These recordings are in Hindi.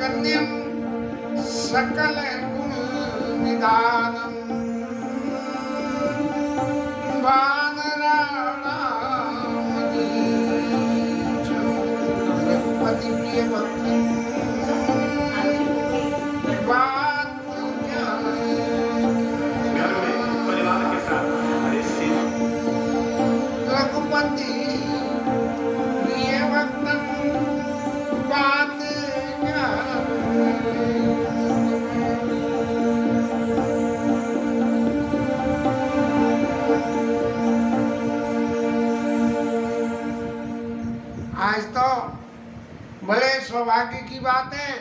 कन्यम सकल गुण निदानम पति प्रिय भक्ति रघुपति प्रिय भक्तन बात आज तो बड़े सौभाग्य की बात है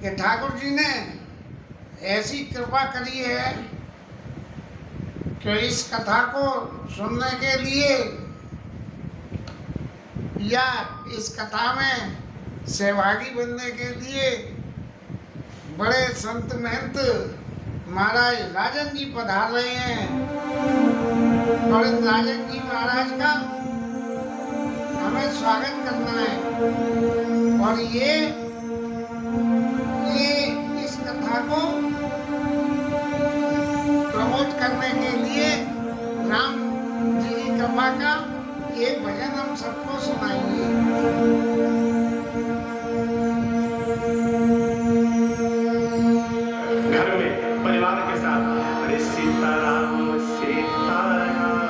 कि ठाकुर जी ने ऐसी कृपा करी है कि इस कथा को सुनने के लिए या इस कथा में सहभागी बनने के लिए बड़े संत महंत महाराज राजन जी पधार रहे हैं और इन राजन जी महाराज का हमें स्वागत करना है और ये इस कथा को प्रमोट करने के लिए राम जी की कृपा का एक भजन हम सबको सुनाएंगे। घर में परिवार के साथ अरे सीताराम सीताराम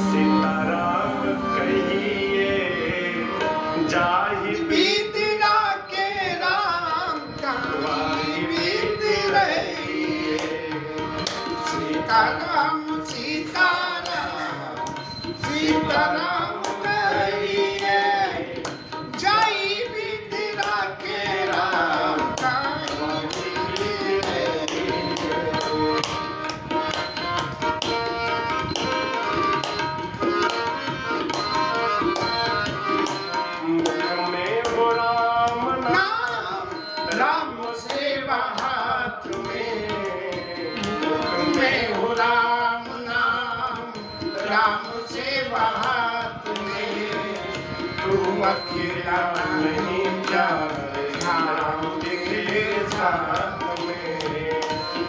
सीताराम कहिए जाहि बीतना के राम कहानी बीत रही सीताराम सीताराम सीताराम कहिए जय बीतना के राम कहानी बीत रही मुख में हो राम नाम राम सेवा हाथ में मुख में हो राम नाम राम सेवा हाथ में तू अकेला नहीं जाए राम के साथ में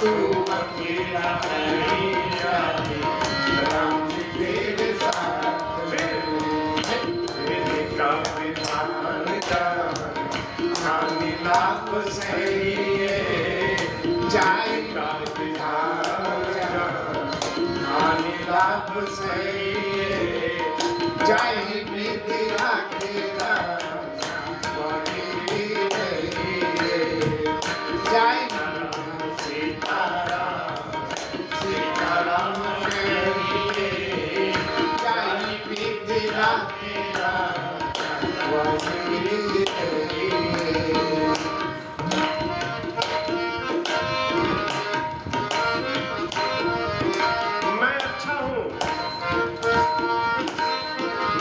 तू अकेला नहीं जाए राम के साथ में का विधान हानि लाभ सही जाय का विधान हानि लाभ सही जाय विद्या केरा जाय सीताराम सीताराम जाय विद्या केरा मैं अच्छा हूँ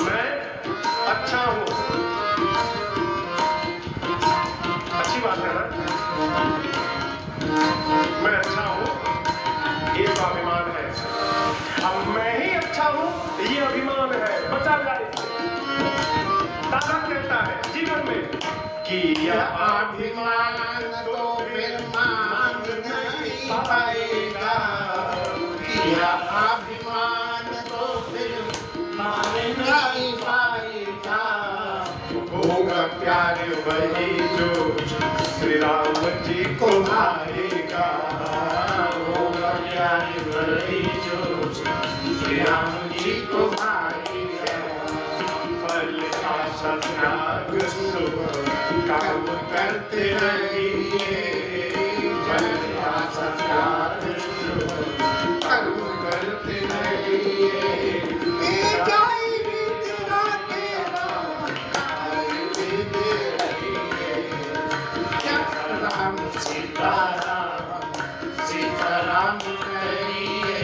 मैं अच्छा हूँ अच्छी बात है ना मैं अच्छा हूँ ये तो अभिमान है अब मैं ही अच्छा हूँ ये अभिमान है बचा जाए दादा कहता है जीवन में कि यह अभिमान तो फिर मान नहीं पाएगा यह अभिमान तो फिर मान नहीं पाएगा होगा प्यार वही जो श्री राम जी को भाएगा होगा प्यार वही जो श्री राम जी को भाएगा फल का सत्याग शुभ कर्म करते रहिए फल का सत्याग शुभ कर्म करते रहिए जाय बीतना के राम जाय बीते रहिए राम सीताराम सीताराम कहिए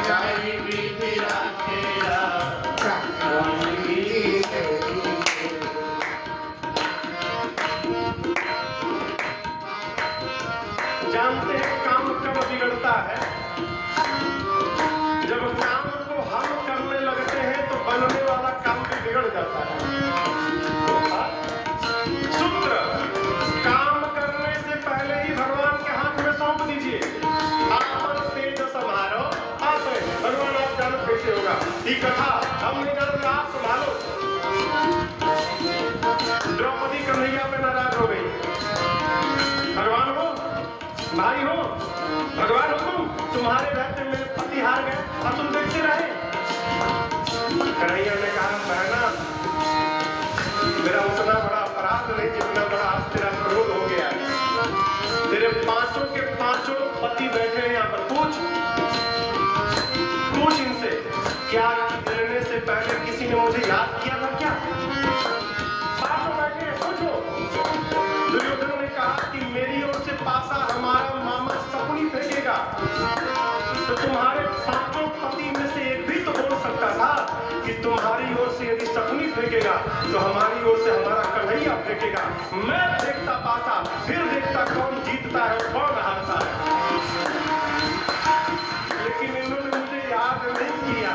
जाय बीतना के राम बीते रहिए जानते हैं काम कब बिगड़ता है जब काम को हम करने लगते हैं तो बनने वाला काम भी बिगड़ जाता है कथा हम नहीं जानते, आप संभालो। द्रौपदी कन्हैया पे नाराज हो गई। भगवान हो, भाई हो, भगवान हो, तुम्हारे रहते मेरे पति हार गए और तुम देखते रहे। कन्हैया ने कहा, बहना मेरा उतना बड़ा अपराध नहीं जितना बड़ा आज तेरा क्रोध हो गया है। तेरे पांचों के पांचों पति बैठे हैं यहाँ पर, पूछ इनसे, क्या मिलने से पहले किसी ने मुझे याद किया था क्या? पांचों बैठे हैं, पूछो। दुर्योधन ने कहा कि मेरी ओर से पासा हमारा मामा शकुनी फेंकेगा, तो तुम्हारे पांचों पति में से एक भी तो बोल सकता था कि तुम्हारी ओर से यदि शकुनी फेंकेगा तो हमारी ओर से हमारा कन्हैया फेंकेगा। मैं देखता पासा, फिर देखता कौन जीतता है और कौन हारता है। लेकिन इन्होंने मुझे याद नहीं किया।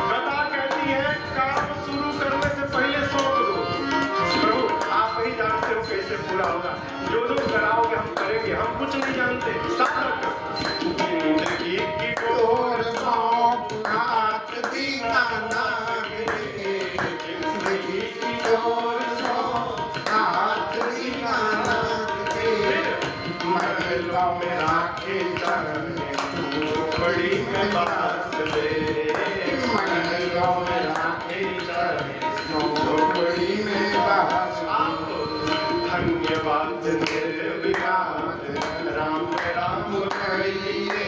कथा कहती है, काम शुरू करने से पहले सौंप दो। प्रभु आप ही जानते हो कैसे पूरा होगा, जो जो कराओगे हम करेंगे, हम कुछ नहीं जानते। साधक जिंदगी की डोर सौंप हाथ दीनानाथ रे, जिंदगी की डोर सौंप हाथ दीनानाथ रे, महलों में राखे चरण बड़ी में बात दे, महलों में राखे चरण बड़ी में बात। आपको धन्यवाद निर्विवाद राम राम कहिए,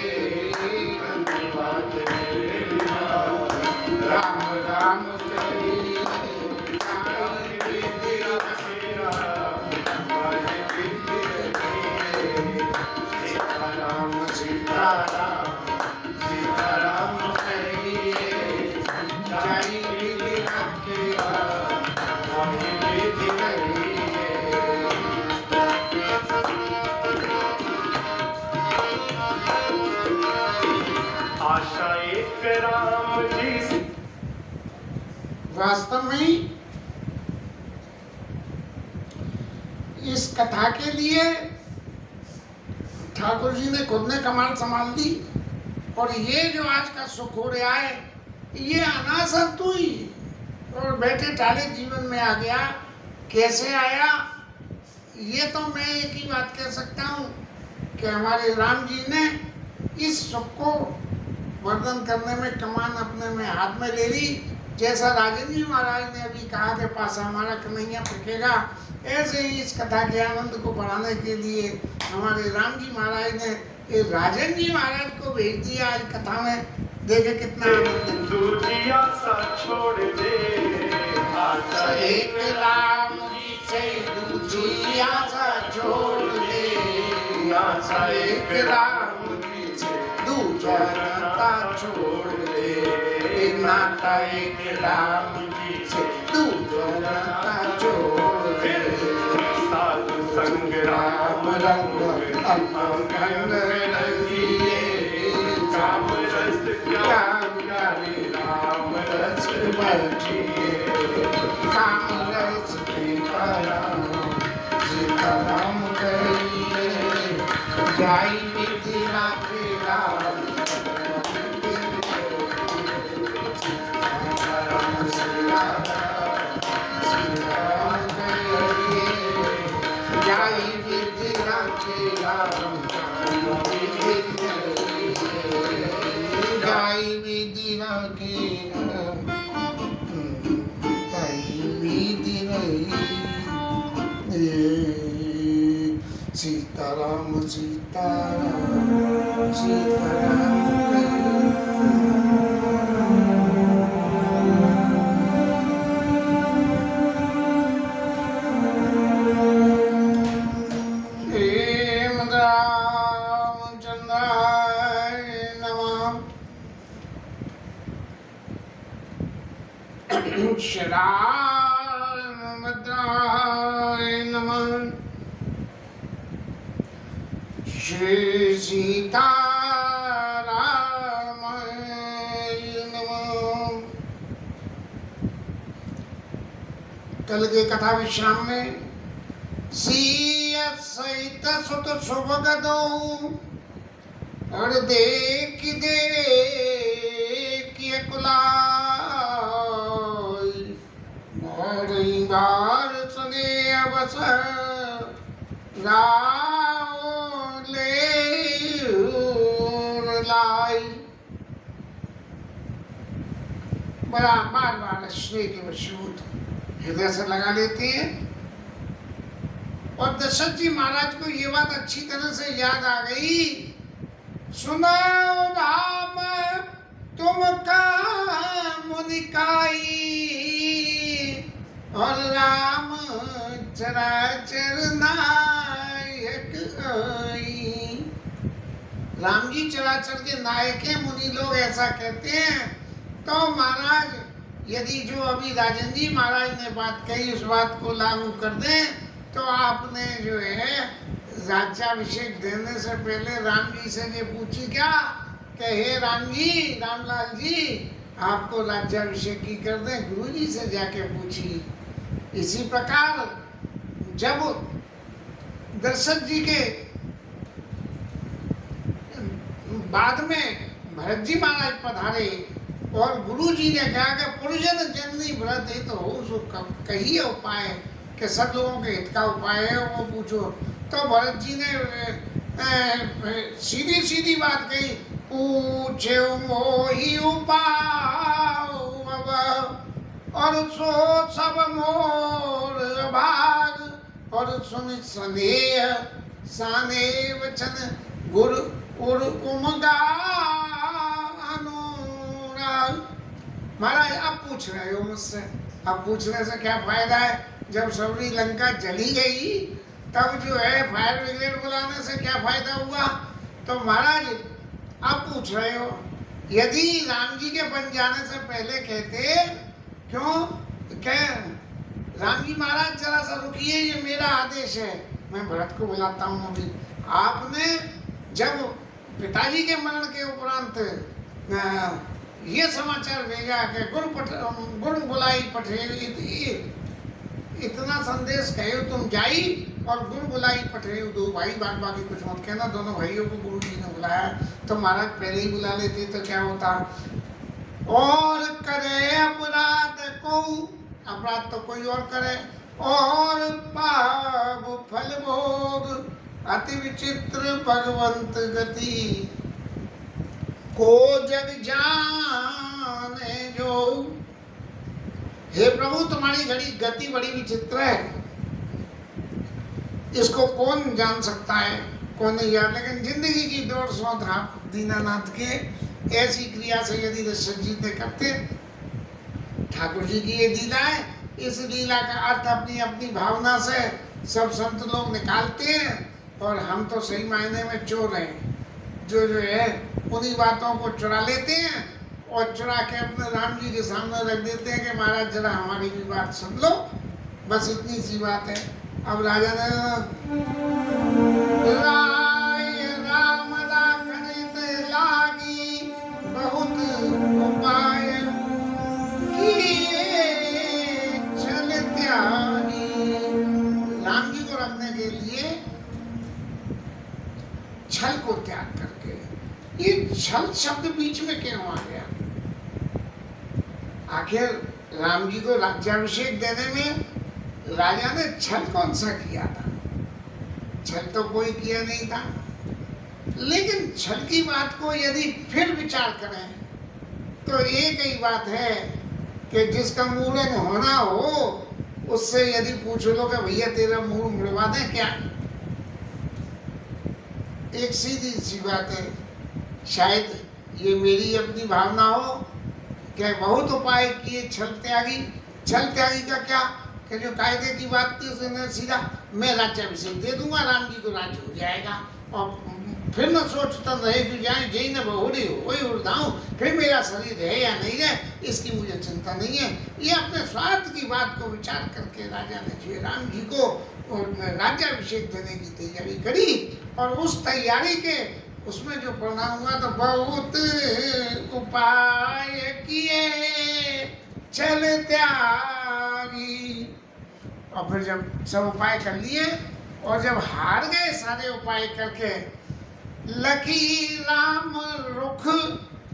धन्यवाद निर्विवाद राम राम कहिए, सीताराम सीताराम सीताराम कहिए, जय विधि रखिया विधि रहिए। आशा एक राम जी से। वास्तव में इस कथा के लिए ठाकुर जी ने खुद ने कमाल संभाल दी, और ये जो आज का सुख हो रहा है ये अनासर तू ही और बैठे टाले जीवन में आ गया। कैसे आया? ये तो मैं एक ही बात कह सकता हूँ कि हमारे राम जी ने इस सुख को वर्धन करने में कमान अपने में हाथ में ले ली। जैसा राजन जी महाराज ने अभी कहा कि पासा हमारा कन्हैया फेंकेगा, ऐसे ही इस कथा के आनंद को बढ़ाने के लिए हमारे राम जी महाराज ने ये राजन जी महाराज को भेज दिया आज कथा में। देखे कितना आनंद। दूजिया सा छोड़ दे, आशा एक राम जी से दूजिया सा छोड़ दे, आशा एक राम जी से दूजा नाता छोड़ दे, नाता एक राम जी से दूजा नाता छोड़ दे। साधु संग राम रंग अंगन रंगिए, काम रस ज्ञान ज्ञानी राम रस बचिए, काम रस सीताराम सीताराम कहिए, जाई विधि राखे राम सीताराम सीताराम कहिए, जाई विधि राखे राम गाय विधि राखे विधि सीताराम सीताराम सीताराम। श्रीरामभद्राय नमः। श्री सीतारामाय नमः। कल के कथा विश्राम में सीय सहित सुत शुभ गदौ और देख किए कुलाई, मोरी बार सुने अवसर राव ले लाई। बड़ा बार बार स्नेह के वशूत हृदय से लगा लेते हैं। और दशरथ जी महाराज को ये बात अच्छी तरह से याद आ गई। सुनो राम तुम का मुनिकाई, और राम चराचर नायक आई। राम जी चराचर के नायक हैं, मुनि लोग ऐसा कहते हैं। तो महाराज यदि जो अभी राजन जी महाराज ने बात कही उस बात को लागू कर दें, तो आपने जो है राज्याभिषेक देने से पहले राम जी से ये पूछी क्या कि हे राम जी, रामलाल जी, आपको राज्याभिषेक की कर दें, गुरु जी से जाके पूछी। इसी प्रकार जब दशरथ जी के बाद में भरत जी महाराज पधारे और गुरु जी ने कहा कि पुरुजन जननी व्रत हित हो सो कहिए उपाय, कि सब लोगों के हित का उपाय है वो पूछो। तो भरत जी ने सीधी सीधी बात कही, पूछे मोहि उपाय और सो सब मोर भाग, और सुन स्नेह साने वचन गुर उर उमगा अनुराग। महाराज अब पूछ रहे हो मुझसे, अब पूछने से क्या फायदा है? जब सबरी लंका जली गई तब जो है फायर ब्रिगेड बुलाने से क्या फायदा हुआ? तो महाराज अब पूछ रहे हो, यदि राम जी के बन जाने से पहले कहते, क्यों कह राम जी महाराज जरा सा रुकिए, ये मेरा आदेश है, मैं भरत को बुलाता हूँ अभी। आपने जब पिताजी के मरण के उपरांत ये समाचार भेजा कि गुरु बुलाई पठेरी, इतना संदेश कहे तुम जाई और गुरु बुलाई पठेरी, दो भाई बात बाकी कुछ मत कहना, दोनों भाइयों को गुरु जी ने बुलाया। तो महाराज पहले ही बुला लेते तो क्या होता? और करे अपराध को, अपराध तो कोई और करे, और पाप फल भोग अति विचित्र भगवंत गति, को जग जाने जो। हे प्रभु तुम्हारी घड़ी गति बड़ी विचित्र है, इसको कौन जान सकता है, कौन नहीं जान। लेकिन जिंदगी की दौड़ सौंध आप दीनानाथ के ऐसी क्रिया से यदि दशरथ जी ने करते, ठाकुर जी की ये लीला है, इस लीला का अर्थ अपनी अपनी भावना से सब संत लोग निकालते हैं, और हम तो सही मायने में चोर हैं, जो है उन्हीं बातों को चुरा लेते हैं और चुरा के अपने राम जी के सामने रख देते हैं कि महाराज जरा हमारी भी बात सुन लो, बस इतनी सी बात है। अब राजा ने राम राखने लागी बहुत उपाय किए चल त्यागी। राम जी को रखने के लिए छल को त्याग करके, ये छल शब्द बीच में क्यों आ गया? आखिर राम जी को राज्याभिषेक देने में राजा ने छल कौन सा किया था? छल तो कोई किया नहीं था। लेकिन छल की बात को यदि फिर विचार करें तो एक ही बात है कि जिसका मूड़न होना हो उससे यदि पूछ लो कि भैया तेरा मूड़ मुड़वा दें क्या, एक सीधी सी बात है। शायद ये मेरी अपनी भावना हो कि बहुत उपाय किए छल त्यागी। छल त्यागी का क्या कि जो कायदे की बात थी उसने सीधा मैं राज्याभिषेक दे दूंगा, राम जी को राज्य हो जाएगा, और फिर न सोचता रहे कि जाए जय न बहुरी हो उड़ाऊं, फिर मेरा शरीर है या नहीं है इसकी मुझे चिंता नहीं है। ये अपने स्वार्थ की बात को विचार करके राजा ने जो राम जी को राज्याभिषेक देने की तैयारी करी, और उस तैयारी के उसमें जो परिणाम हुआ तो बहुत उपाय किए चल त्यागी। और फिर जब सब उपाय कर लिए और जब हार गए सारे उपाय करके, लखी राम रुख,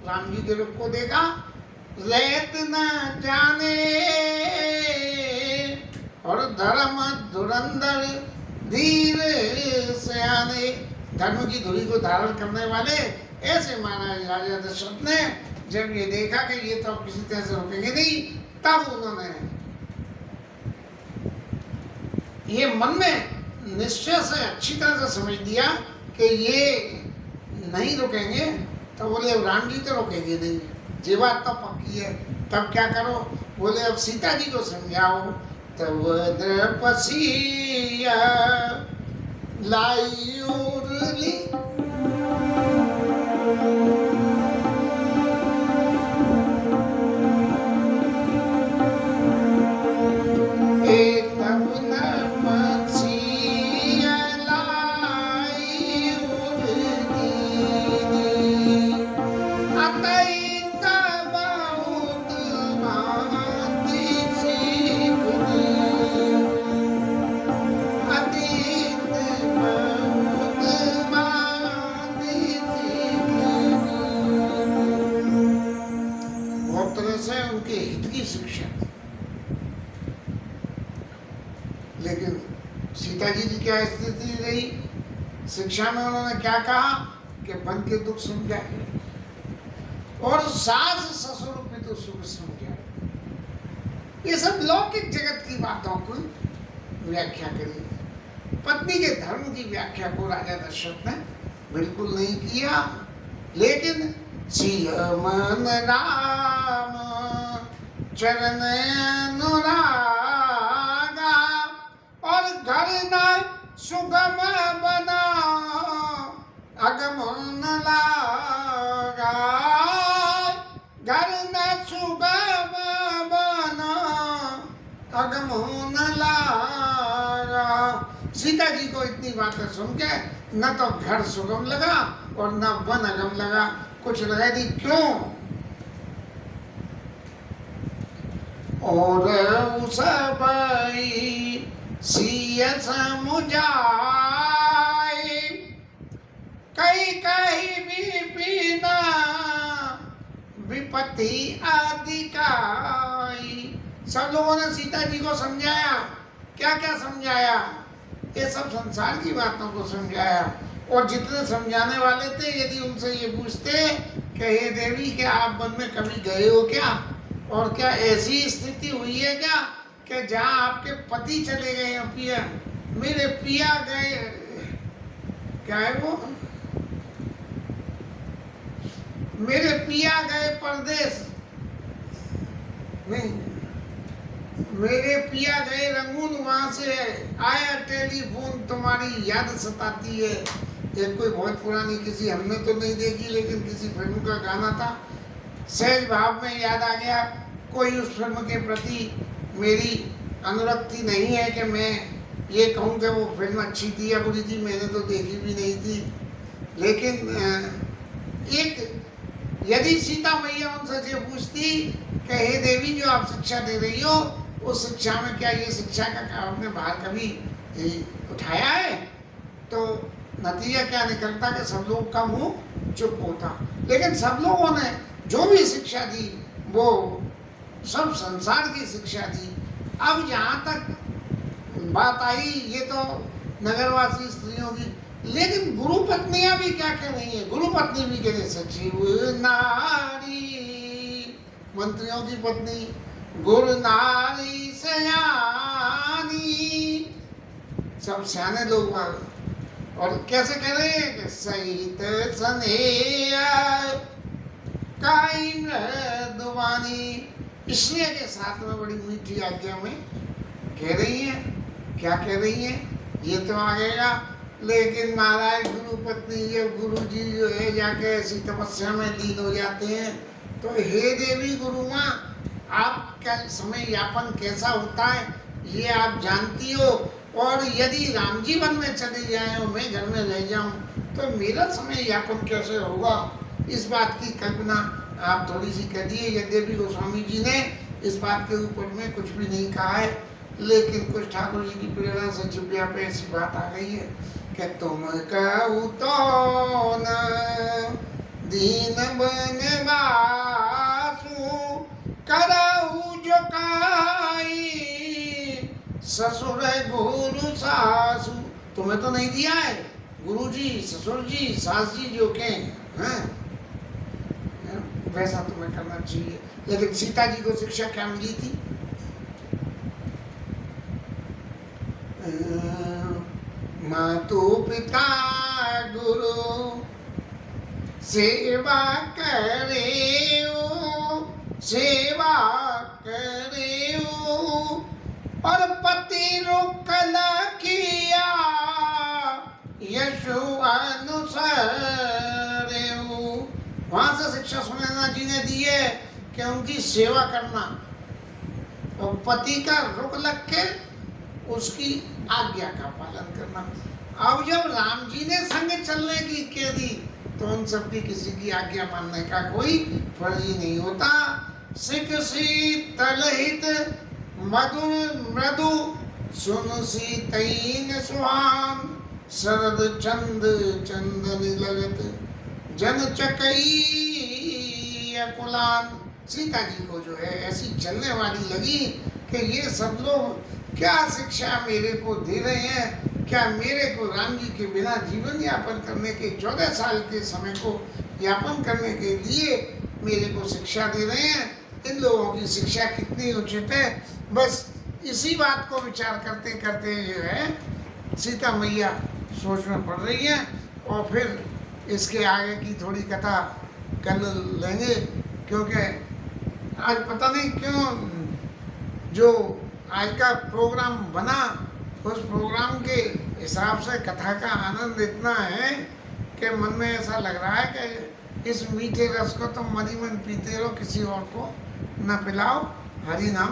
राम जी के रुख को देखा रेत न जाने और धर्म धुरंधर धीर सयाने। धर्म की धुरी को धारण करने वाले ऐसे महाराज राजा दशरथ ने जब ये देखा कि ये तो किसी तरह से रुकेंगे नहीं, तब उन्होंने ये मन में निश्चय से अच्छी तरह से समझ दिया कि ये नहीं रुकेंगे। तो बोले अब राम जी तो रुकेंगे नहीं, ये बात तो पक्की है। तब क्या करो? बोले अब सीता जी को समझाओ। तब द्रपसिया लाई उरली उनके हित की शिक्षा। लेकिन सीता जी की क्या स्थिति रही? शिक्षा में उन्होंने क्या कहा कि बन के दुख समझाए और सास ससुर पितु सुख समझाए। ये सब लौकिक जगत की बातों को व्याख्या करी। पत्नी के धर्म की व्याख्या को राजा दशरथ ने बिल्कुल नहीं किया। लेकिन सिय मन राम चरण अनुरागा और घर न सुगम बना अगम न लागा। घर न सुगम बना अगम न लागा। सीता जी को इतनी बातें सुन के न तो घर सुगम लगा और न वन अगम लगा। कुछ लगा दी क्यों? और उस भाई सिय समुझाए कई कहीं भी पीना विपत्ति आदि काई। सब लोगों ने सीता जी को समझाया। क्या क्या समझाया? ये सब संसार की बातों को समझाया। और जितने समझाने वाले थे, यदि उनसे ये पूछते कि हे देवी, क्या आप वन में कभी गए हो क्या? और क्या ऐसी स्थिति हुई है क्या कि जहाँ आपके पति चले गए हैं? पिया, मेरे पिया गए, क्या है वो, मेरे पिया गए परदेश नहीं, मेरे पिया गए रंगून, वहां से आया टेलीफोन, तुम्हारी याद सताती है। एक कोई बहुत पुरानी, किसी हमने तो नहीं देखी, लेकिन किसी फिल्म का गाना था। सहज भाव में याद आ गया। कोई उस फिल्म के प्रति मेरी अनुरक्ति नहीं है कि मैं ये कहूँ कि वो फिल्म अच्छी थी या बुरी थी, मैंने तो देखी भी नहीं थी। लेकिन एक यदि सीता मैया उनसे ये पूछती कि हे देवी, जो आप शिक्षा दे रही हो, उस शिक्षा में क्या ये शिक्षा का आपने बाहर कभी उठाया है? तो नतीजा क्या निकलता कि सब लोग का मुंह चुप होता। लेकिन सब लोगों ने जो भी शिक्षा दी वो सब संसार की शिक्षा दी। अब यहाँ तक बात आई, ये तो नगरवासी स्त्रियों की, लेकिन गुरु पत्नियां भी क्या कह रही है? गुरु पत्नी भी कह रही, सचिव नारी, मंत्रियों की पत्नी, गुरु नारी सयानी, सब सियाने लोग। और कैसे कह रहे हैं कि सहित स्नेह काई मृदुवानी, इसलिए के साथ में बड़ी मीठी आज्ञा में कह रही है। क्या कह रही है ये तो आगेगा। लेकिन महाराज गुरु पत्नी, जब गुरु जी जो है जाके ऐसी तपस्या में लीन हो जाते हैं, तो हे देवी गुरु माँ, आपका समय यापन कैसा होता है ये आप जानती हो। और यदि राम जी वन में चले जाए और मैं घर में रह जाऊं, तो मेरा समय यापन कैसे होगा? इस बात की कल्पना आप थोड़ी सी कर दिए। यद्यपि गोस्वामी जी ने इस बात के ऊपर में कुछ भी नहीं कहा है, लेकिन कुछ ठाकुर जी की प्रेरणा से जिब्या पे ऐसी बात आ गई है कि तुम कहू तो न दीन बनवासु कराऊ जो काई, ससुर गुरु सासु। तुम्हें तो नहीं दिया है, गुरुजी, ससुर जी, सास जी जो के हैं, वैसा तुम्हें करना चाहिए। लेकिन सीता जी को शिक्षा क्या मिली थी? मातु पिता गुरु सेवा करे, सेवा करे, और पति रुकल किया यशु अनुसरे। वहां से शिक्षा सुनैना जी ने दी है कि उनकी सेवा करना और पति का रुक लग के उसकी आज्ञा का पालन करना। अब जब राम जी ने संग चलने की कह दी तो उन सबकी किसी की आज्ञा मानने का कोई फर्ज ही नहीं होता। सिख शीतल हित मधुर मृदु, सुन सीतैन सुहान, शरद चंद चंदन लगत, जन चकई अकुलान। सीता जी को जो है ऐसी चलने वाली लगी कि ये सब लोग क्या शिक्षा मेरे को दे रहे हैं, क्या मेरे को राम जी के बिना जीवन यापन करने के 14 साल के समय को यापन करने के लिए मेरे को शिक्षा दे रहे हैं। इन लोगों की शिक्षा कितनी उचित है। बस इसी बात को विचार करते करते जो है सीता मैया सोच में पड़ रही है। और फिर इसके आगे की थोड़ी कथा कर लेंगे, क्योंकि आज पता नहीं क्यों जो आज का प्रोग्राम बना उस प्रोग्राम के हिसाब से कथा का आनंद इतना है कि मन में ऐसा लग रहा है कि इस मीठे रस को तुम मनी मन पीते रहो, किसी और को न पिलाओ। हरि नाम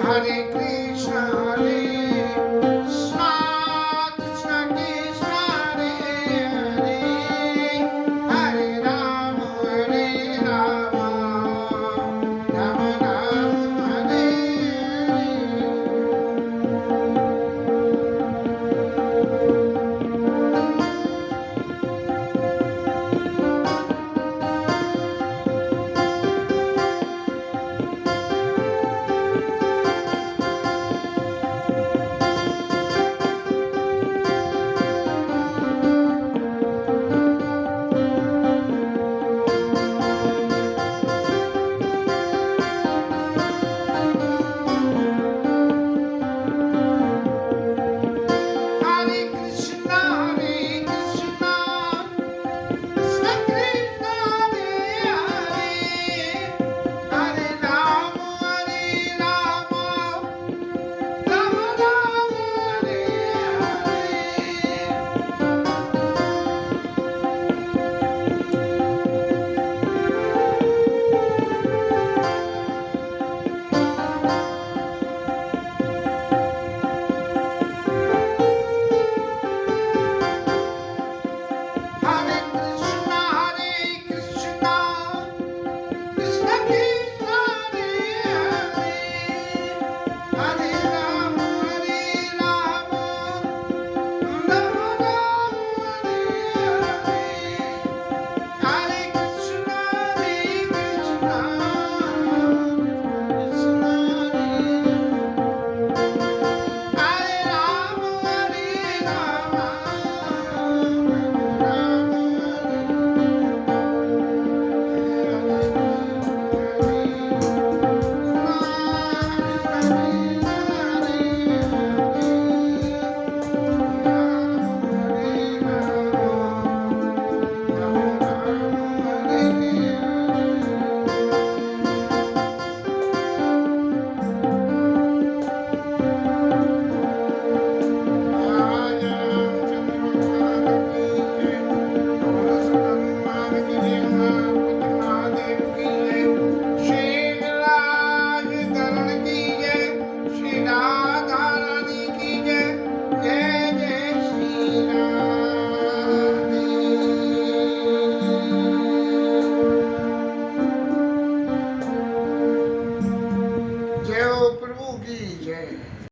हरे